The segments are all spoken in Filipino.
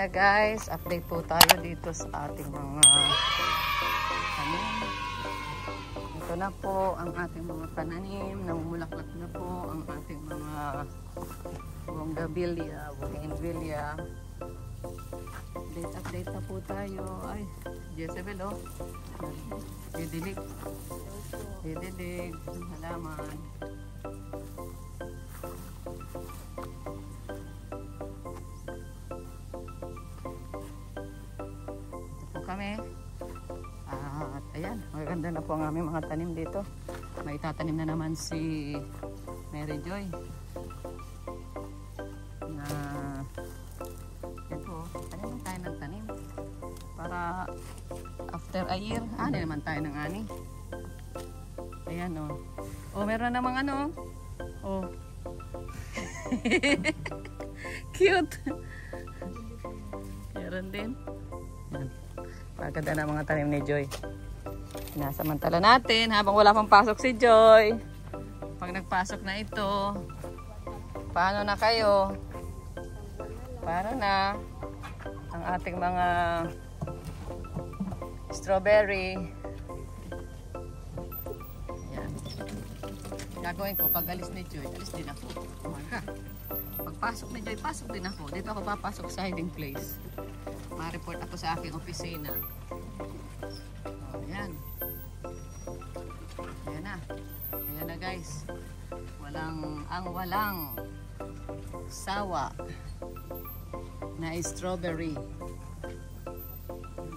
na guys, update po tayo dito sa ating mga tanim. Ito na po ang ating mga pananim, namumulaklak na po ang ating mga bonggabilya, bougainvillea. Update na po tayo. Ay, Jezebel oh. Didilig ng halaman. Kami at ayan, maganda na po ang aming mga tanim dito. May tatanim na naman si Mary Joy na ito, tanim tayo ng tanim para after a year, naman tayo ng ani. Ayan o. Oh, meron namang ano oh. Cute. Meron din. Ayan. Maganda na mga tanim ni Joy. Nasamantala natin habang wala pang pasok si Joy. Pag nagpasok na ito, paano na kayo? Paano na ang ating mga strawberry? Yan. Gagawin ko pag alis ni Joy, alis din ako. Umaga. Pagpasok ni Joy, pasok din ako. Dito ako papasok sa hiding place. Ma-report ako sa aking opisina. Oh, yan. Ayan na. Ayan na guys. Walang sawa na strawberry.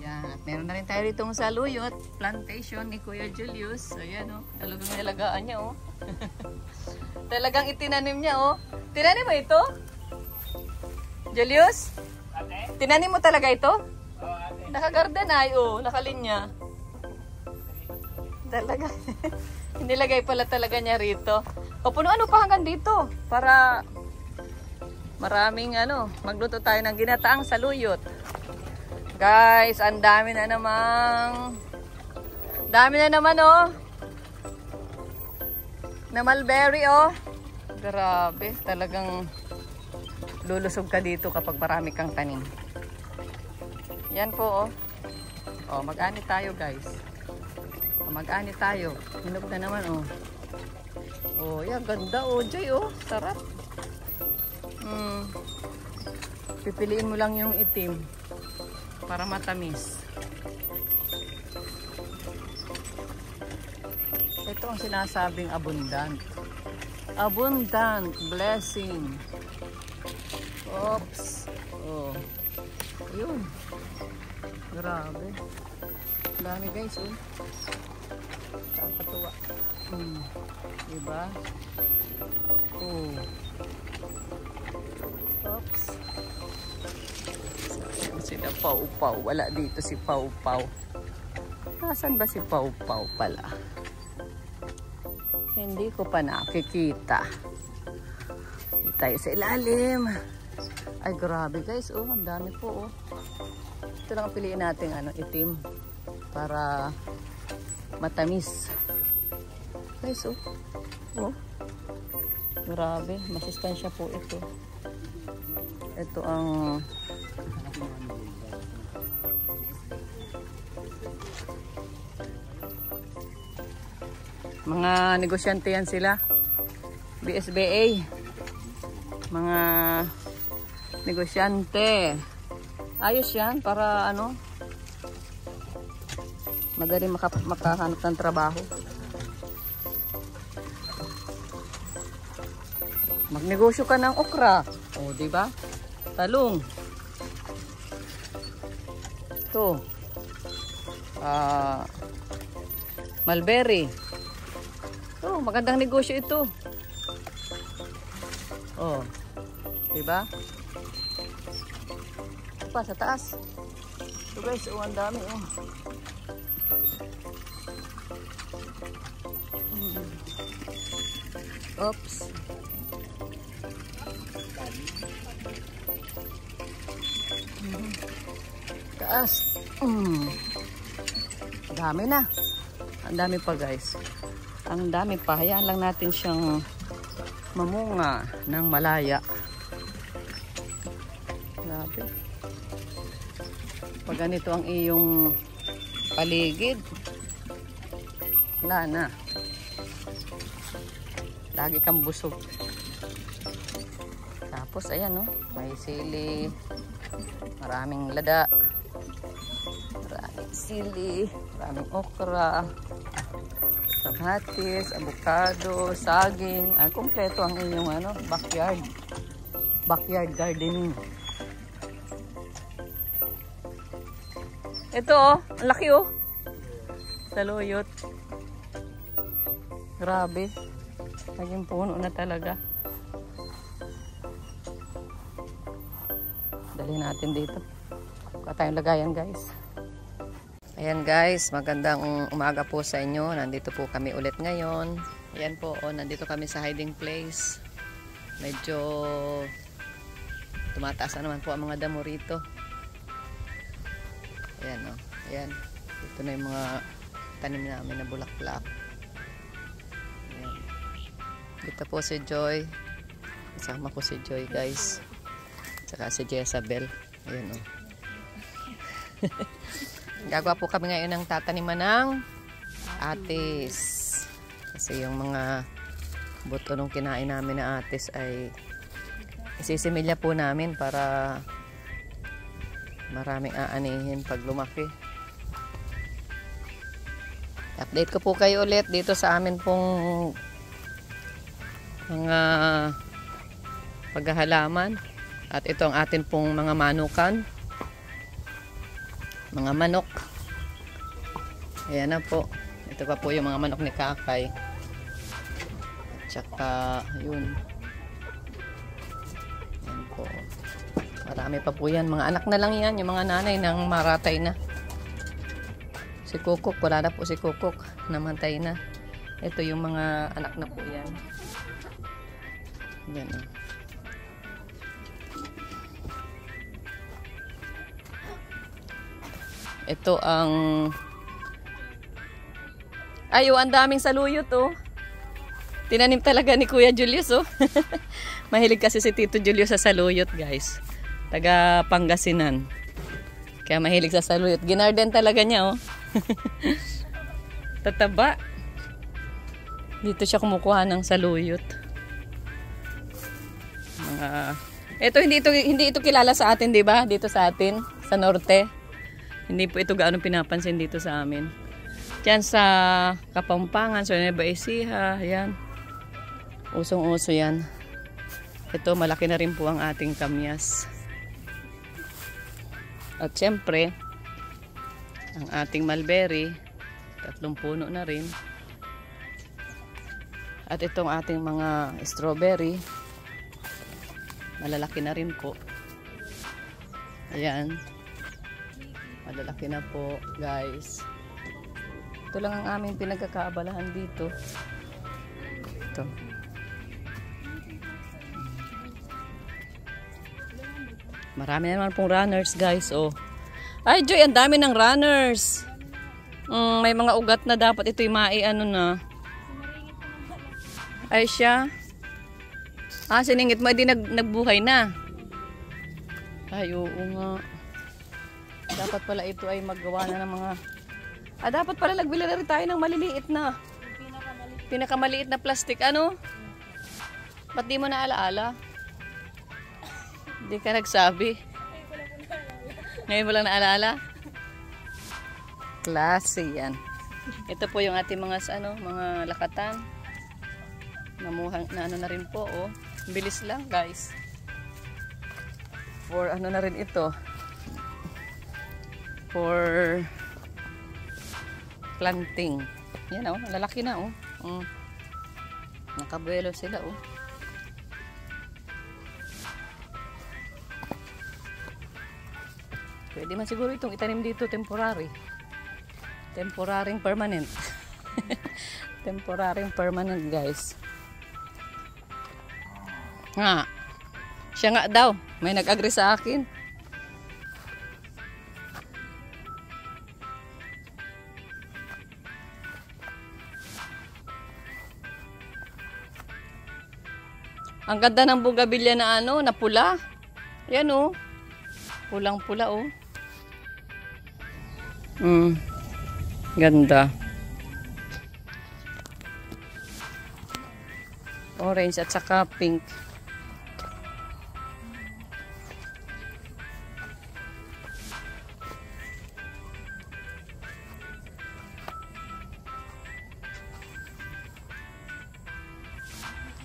Yan. At meron na rin tayo ditong saluyot. Plantation ni Kuya Julius. Ayan o. Talagang nilagaan niya o. Talagang itinanim niya o. Tinanim mo ito? Julius? Tinanim mo talaga ito? Naka-garden ay, nakalinya. Talaga. Nilagay pala talaga niya rito. O puno ano pa hanggang dito para maraming magluto tayo ng ginataang saluyot. Guys, ang dami na naman na mulberry Grabe, talagang lulusog ka dito kapag marami kang tanim. Yan po mag-ani tayo guys. Mag-ani tayo. Hinog na naman yan ganda Joy sarap. Pipiliin mo lang yung itim para matamis. Ito ang sinasabing abundant blessing. Oops. Yun. Grabe. Dami guys Nakakatuwa. Diba? Oops. Sila Pau-Pau. Wala dito si Pau-Pau. Nasaan ba si Pau-Pau pala? Hindi ko pa nakikita. Dito tayo sa ilalim. Ay grabe guys ang dami po Ito lang ang piliin natin itim para matamis guys grabe, masustansya po ito. Ito ang mga negosyante yan sila, BSBA, mga negosyante. Ayos yan para madali makahanap ng trabaho. Magnegosyo ka ng okra. Diba? Talong. Ito. Mulberry. Magandang negosyo ito. Diba? Pa sa taas. Ito guys, ang dami Oops. Taas. Dami na. Ang dami pa guys. Ang dami pa. Hayaan lang natin siyang mamunga ng malaya. Grabe. Pag ganito ang iyong paligid, wala na. Lagi kang busog. Tapos ayan, no, may sili, maraming lada, maraming sili, maraming okra, kamatis, avocado, saging. Ay, kumpleto ang inyong ano, backyard gardening. Ito oh, ang laki oh. Saluyot. Grabe. Naging puno na talaga. Dali natin dito. Kuha tayong lagayan, guys. Ayan guys, magandang umaga po sa inyo. Nandito po kami ulit ngayon. Ayan po, oh, nandito kami sa hiding place. Medyo tumataas na naman po ang mga damo rito. Ayan oh, ayan. Ito na yung mga tanim namin na bulaklak. Ayan. Dito po si Joy. Kasama ko si Joy, guys. Saka si Jezabel. Ayan o. Gagawa po kami ngayon ng tataniman ng atis. Kasi yung mga buto nung kinain namin na atis ay isisimilya po namin para maraming aanihin pag lumaki. Update ko po kayo ulit dito sa amin pong mga paghahalaman. At ito ang atin pong mga manukan. Mga manok. Ayan na po. Ito pa po yung mga manok ni Kakay. At saka yun. Ayan po. Marami pa po yan. Mga anak na lang yan. Yung mga nanay nang maratay na. Si Kukuk. Wala na po si Kukuk. Namantay na. Ito yung mga anak na po yan. Ayan o. Ito ang ayo, ang daming saluyot oh. Tinanim talaga ni Kuya Julius oh. Mahilig kasi si Tito Julius sa saluyot, guys. Taga Pangasinan. Kaya mahilig sa saluyot. Ginarden talaga niya oh. Tataba. Dito siya kumukuha ng saluyot. Ito hindi ito kilala sa atin, 'di ba? Dito sa atin, sa norte. Hindi po ito gaano pinapansin dito sa amin. Diyan sa Kapampangan, sa Nueva Ecija, yan. Usong-uso yan. Ito, malaki na rin po ang ating kamyas. At syempre, ang ating mulberry, 3 puno na rin. At itong ating mga strawberry, malalaki na rin po. Ayan. Malalaki na po, guys. Ito lang ang aming pinagkakaabalahan dito. Ito. Marami naman pong runners, guys. Oh. Ay, Joy, ang dami ng runners. May mga ugat na dapat ito'y ano na. Ay, siya. Siningit mo, edi nagbuhay na. Ay, oo nga. Dapat pala ito ay maggawa na ng mga... dapat pala nagbili na rin tayo ng maliliit na. Pinakamaliit na plastic. Ano? Ba't di mo na alaala? Hindi ka nagsabi. Ngayon mo lang naalaala? Klase yan. Ito po yung ating mga, mga lakatan. Namuhang, na ano na rin po, oh. Bilis lang, guys. For ano na rin ito. For planting. Yan oh, lalaki na oh. Nakabuelo sila oh. Pwede man siguro itong itanim dito temporary. Temporaring permanent. Temporaring permanent, guys. Nga. Siya nga daw. May nag-agree sa akin. Ang ganda ng bugabilya na na pula. Ayan oh. Pulang-pula oh. Ganda. Orange at saka pink.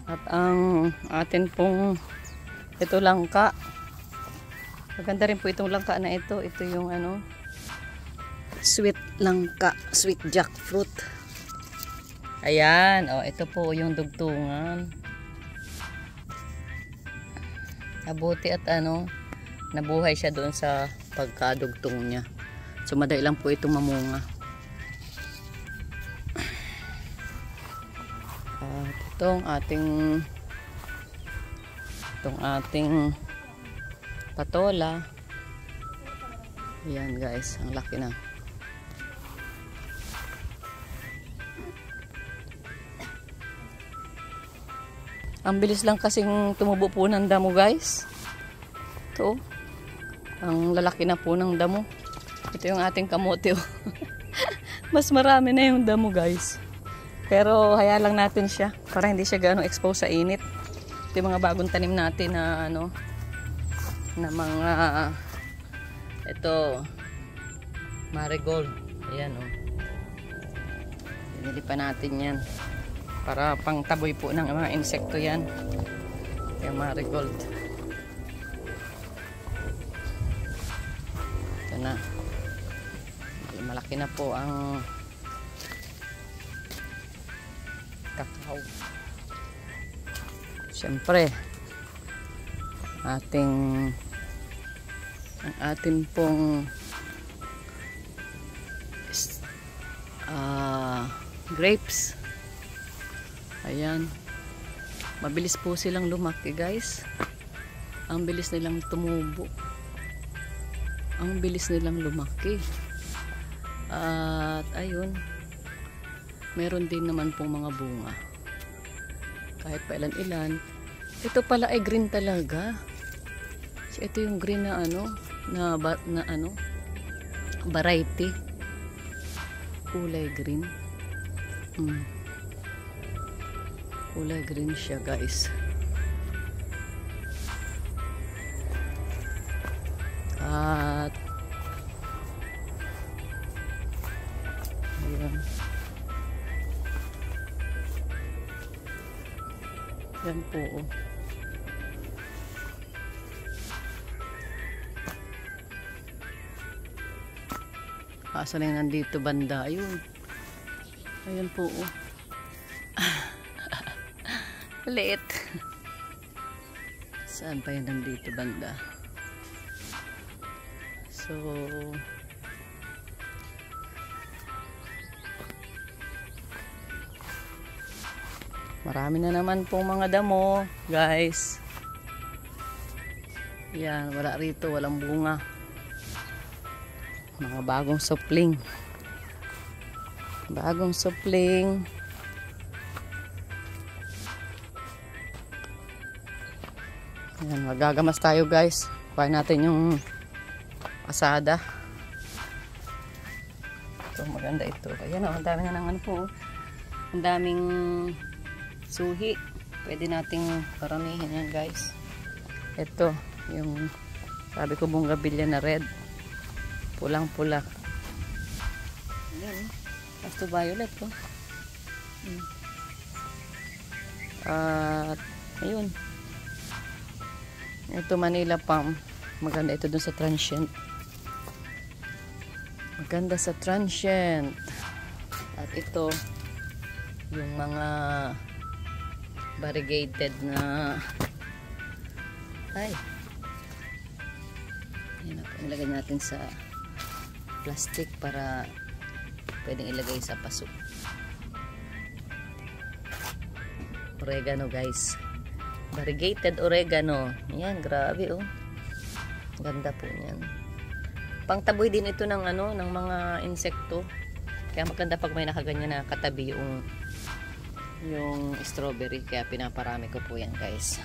At ang atin pong ito langka. Maganda rin po itong langka na ito. Ito yung ano, sweet langka, sweet jackfruit. Ayan, oh, ito po yung dugtungan. Nabuti at ano, nabuhay siya doon sa pagkadugtong niya. So madali lang po itong mamunga. At itong ating patola. Ayan guys, ang laki na. Ang bilis lang kasing tumubo po ng damo guys. Ito, ang lalaki na po ng damo. Ito yung ating kamote. Mas marami na yung damo guys. Pero haya lang natin siya para hindi siya gaano expose sa init. Ito yung mga bagong tanim natin na ano, na mga ito marigold. Ayan oh. Binili pa natin yan para pang taboy po ng mga insekto yan. Yung marigold. Ito na. Malaki na po ang kakao. Siyempre ang ating pong grapes. Ayan, mabilis po silang lumaki guys. Ang bilis nilang tumubo, ang bilis nilang lumaki. At ayun, meron din naman pong mga bunga kahit pa ilan-ilan. Ito pala ay green talaga. So, ito yung green na ano, na ano, variety. Kulay green. Kulay green siya guys. At ayan. Yan po oh. Asa na yung nandito banda? Ayun. Ayan po oh. Liit. Saan pa yan nandito banda? So marami na naman pong mga damo guys. Yan, wala rito, walang bunga. Mga bagong supling. Bagong supling. Ayan, magagamas tayo guys. Kuhain natin yung asada. Ito, maganda ito. Ayan o, ang dami na ng ano po. Ang daming suhi. Pwede nating paramihin yan guys. Ito, yung sabi ko bonggabilya na red. Pulang-pula. Ayan, pasto violet po. At ayun. Ito Manila palm. Maganda ito dun sa transient. Maganda sa transient. At ito yung mga variegated na ay. Ayan, ilagay natin sa plastic para pwedeng ilagay sa paso. Oregano guys. Variegated oregano. Ayan, grabe oh. Ganda po niyan. Pangtaboy din ito ng ano, ng mga insekto. Kaya maganda pag may nakaganyan na katabi yung strawberry. Kaya pinaparami ko po yan guys.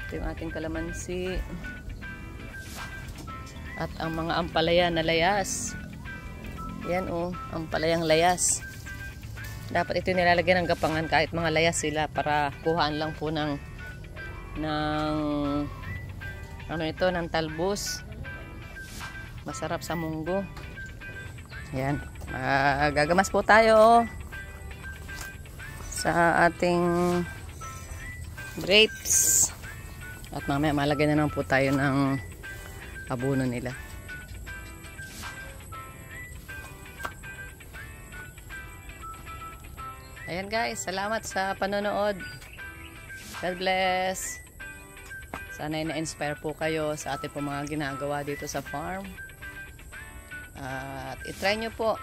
Ito yung ating kalamansi. At ang mga ampalaya na layas. Yan oh, ampalayang layas. Dapat ito nilalagyan ng gapangan kahit mga layas sila para kuhaan lang po ng ano ito, ng talbos. Masarap sa munggo. Yan. Gagamas po tayo sa ating grapes. At mamaya malagay na naman po tayo ng abono nila. Ayan guys, salamat sa panonood. God bless. Sana na-inspire po kayo sa ating po mga ginagawa dito sa farm. At itry nyo po.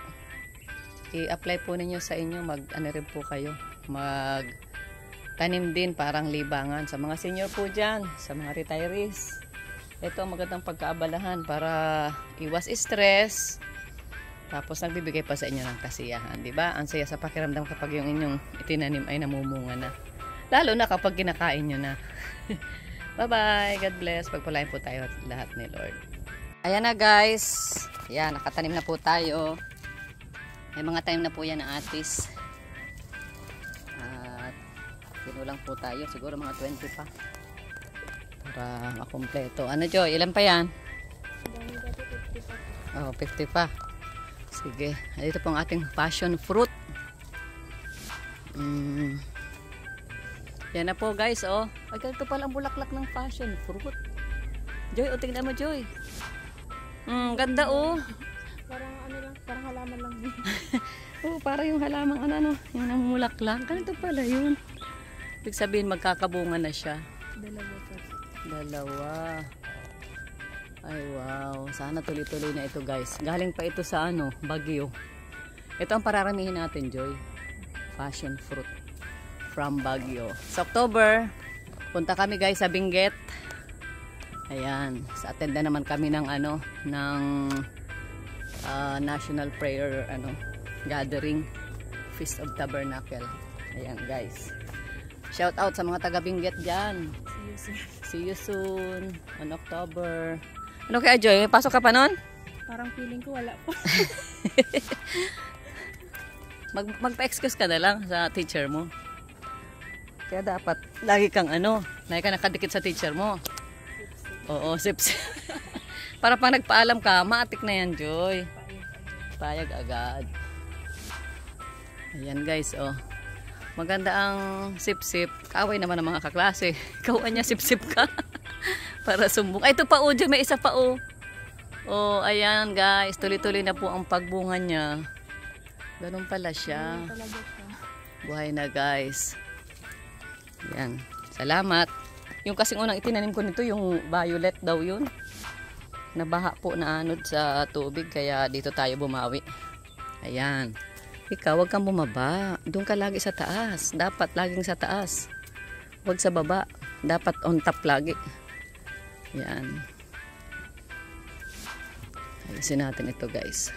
I-apply po ninyo sa inyo. Ano rin po kayo. Tanim din parang libangan. Sa mga senior po dyan. Sa mga retirees. Ito ang magandang pagkaabalahan para iwas stress. Tapos nagbibigay pa sa inyo ng kasiyahan, di ba? Ang saya sa pakiramdam kapag yung inyong itinanim ay namumunga na. Lalo na kapag kinakain nyo na. Bye-bye. God bless. Pagpalain po tayo lahat ni Lord. Ayan na guys. Ayan, nakatanim na po tayo. May mga tanim na po yan na atis. At pinulang po tayo. Siguro mga 20 pa. Para makompleto. Ano Joy? Ilan pa yan? Oh, 50 pa. Sige, dito po ang ating passion fruit. Yan na po guys, oh. Ay, ganito pala ang bulaklak ng passion fruit. Joy, oh, tingnan mo Joy. Ganda oh. Parang ano lang, parang halaman lang din. Oh, para yung halamang ano, yung namumulaklak. Ganito pala yun. Ibig sabihin magkakabunga na siya. Dalawa. Ay wow, sana tuloy-tuloy na ito guys. Galing pa ito sa ano, Baguio. Ito ang pararamihin natin Joy. Passion fruit from Baguio. Sa October, punta kami guys sa Benguet. Ayan, sa attend na naman kami ng ano, ng National Prayer Gathering, Feast of Tabernacle. Ayan guys. Shout out sa mga taga Benguet diyan. See you soon on October. Ano kaya Joy? Pasok ka pa nun? Parang feeling ko wala pa. Magpa-excuse ka na lang sa teacher mo. Kaya dapat lagi kang lagi ka nakadikit sa teacher mo. Oo, sips. Para pag nagpaalam ka, maatik na yan Joy. Payag agad. Ayan guys, oh. Maganda ang sip-sip. Kaaway naman ng mga kaklase. Kawan niya sip-sip ka. Para sumbong. Ay, ito pa o, may isa pa o. Oh, ayan guys. Tuloy-tuloy na po ang pagbunga niya. Ganun pala siya. Buhay na guys. Ayan. Salamat. Yung kasing unang itinanim ko nito, yung violet daw yun. Nabaha po na anod sa tubig. Kaya dito tayo bumawi. Ayan. Ikaw, wag kang bumaba. Doon ka lagi sa taas. Dapat laging sa taas. Wag sa baba. Dapat on top lagi. Yan. Ayusin natin ito guys.